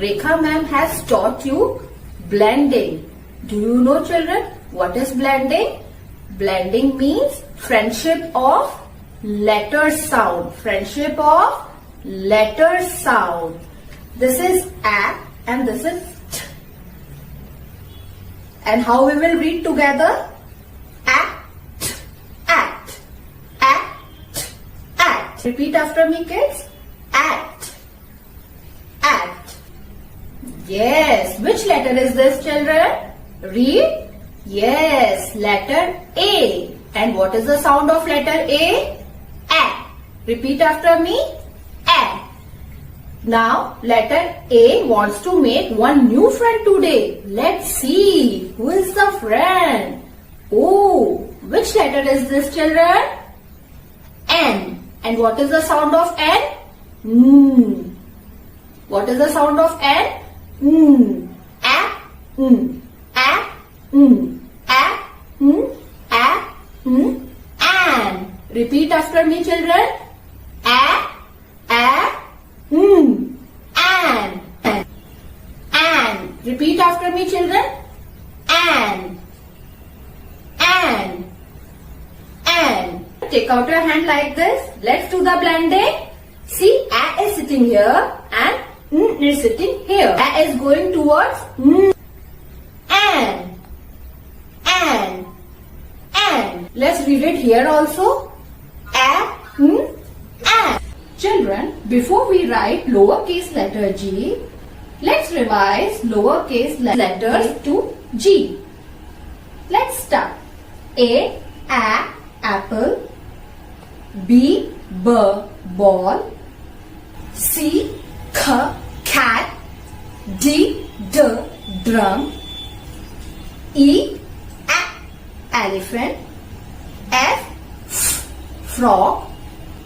Rekha ma'am has taught you blending. Do you know, children, what is blending? Blending means friendship of letter sound. Friendship of letter sound. This is A and this is T. And how we will read together? Act, act, act, act. Repeat after me, kids. Act, act. Yes. Which letter is this, children? Read. Yes, letter A. And what is the sound of letter A? A. Repeat after me. A. Now, letter A wants to make one new friend today. Let's see. Who is the friend? Oh, which letter is this, children? N. And what is the sound of N? N. What is the sound of N? N. A. N. A. N. A. N. A. N. An. Repeat after me, children. A. A. N. An. An. Repeat after me, children. An. An. An. Take out your hand like this. Let's do the blending. See, A is sitting here and N is sitting here. A is going towards N. An. An. An. Let's read it here also. A. N. An. Children, before we write lowercase letter g, let's revise lowercase letters to G. Let's start. A. Apple. B. Ball. C. Cat. D. Drum. E. Elephant. F. Frog.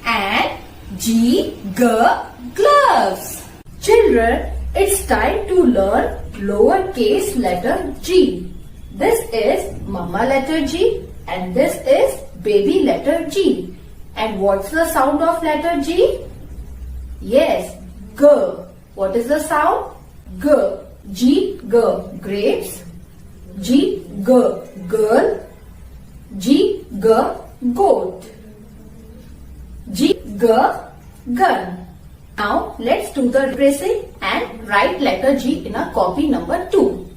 And G. Gloves. Children, it's time to learn lowercase letter G. This is mama letter G and this is baby letter G. And what's the sound of letter G? Yes, G. What is the sound? G. G. Grapes. G. Girl. G. Goat. G. Gun. Now let's do the tracing and write letter G in a copy number 2.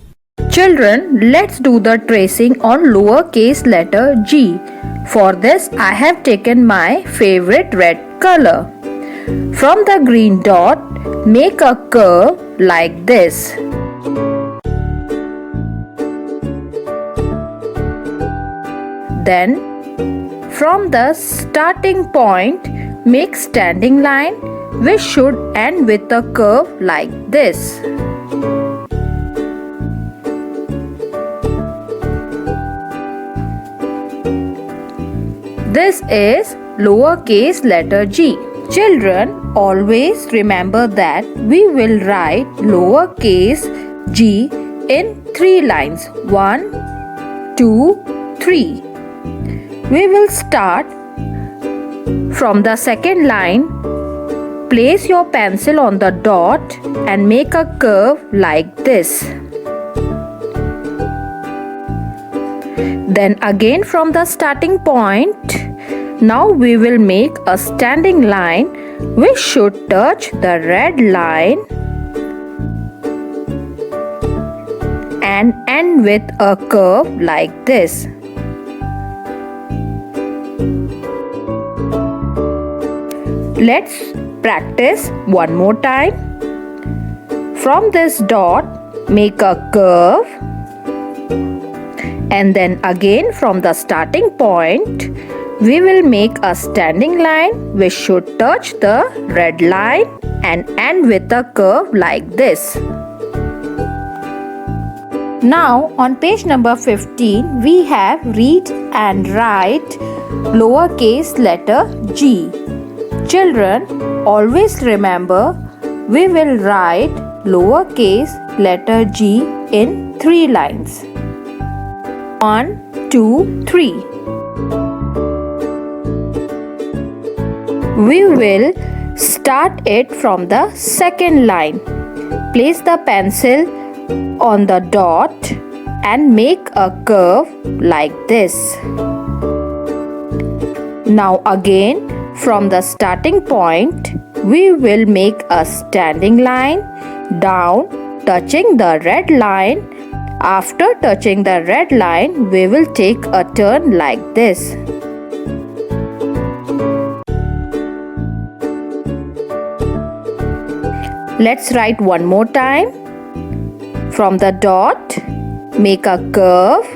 Children, let's do the tracing on lowercase letter G. For this, I have taken my favorite red color. From the green dot, make a curve like this. Then, from the starting point, make standing line which should end with a curve like this. This is lowercase letter G. Children, always remember that we will write lowercase g in 3 lines. 1, 2, 3. We will start from the second line. Place your pencil on the dot and make a curve like this. Then again from the starting point, now we will make a standing line which should touch the red line and end with a curve like this. Let's practice one more time. From this dot, make a curve. And then again from the starting point, we will make a standing line which should touch the red line and end with a curve like this. Now on page number 15, we have read and write lowercase letter G. Children, always remember we will write lowercase letter G in 3 lines. 1, 2, 3. We will start it from the second line. Place the pencil on the dot and make a curve like this. Now again, from the starting point, we will make a standing line down, touching the red line. After touching the red line, we will take a turn like this. Let's write one more time. From the dot, make a curve.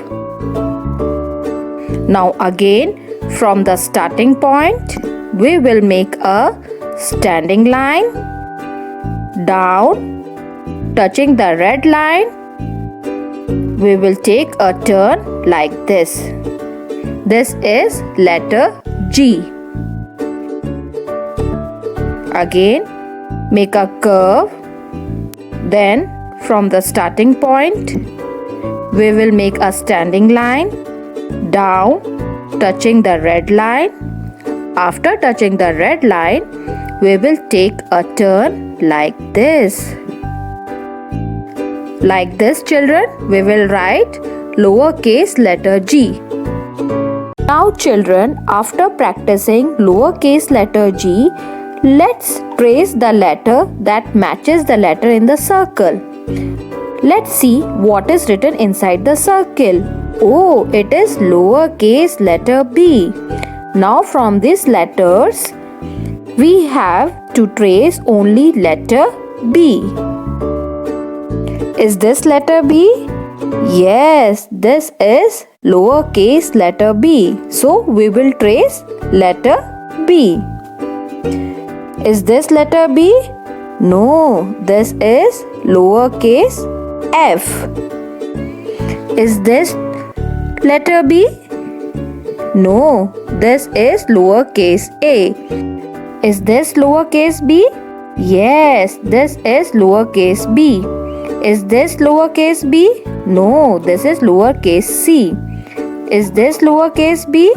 Now again, from the starting point, we will make a standing line down, touching the red line. We will take a turn like this. This is letter G. Again, make a curve. Then from the starting point, we will make a standing line down, touching the red line. After touching the red line, we will take a turn like this. Like this, children, we will write lowercase letter G. Now children, after practicing lowercase letter G, let's trace the letter that matches the letter in the circle. Let's see what is written inside the circle. Oh, it is lowercase letter B. Now from these letters, we have to trace only letter B. Is this letter B? Yes, this is lowercase letter B. So we will trace letter B. Is this letter B? No, this is lowercase f. Is this letter B? No, this is lowercase a. Is this lowercase b? Yes, this is lowercase b. Is this lowercase b? No, this is lowercase c. Is this lowercase b?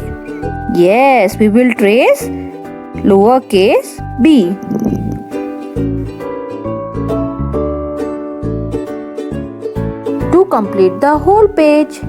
Yes, we will trace lowercase b. To complete the whole page,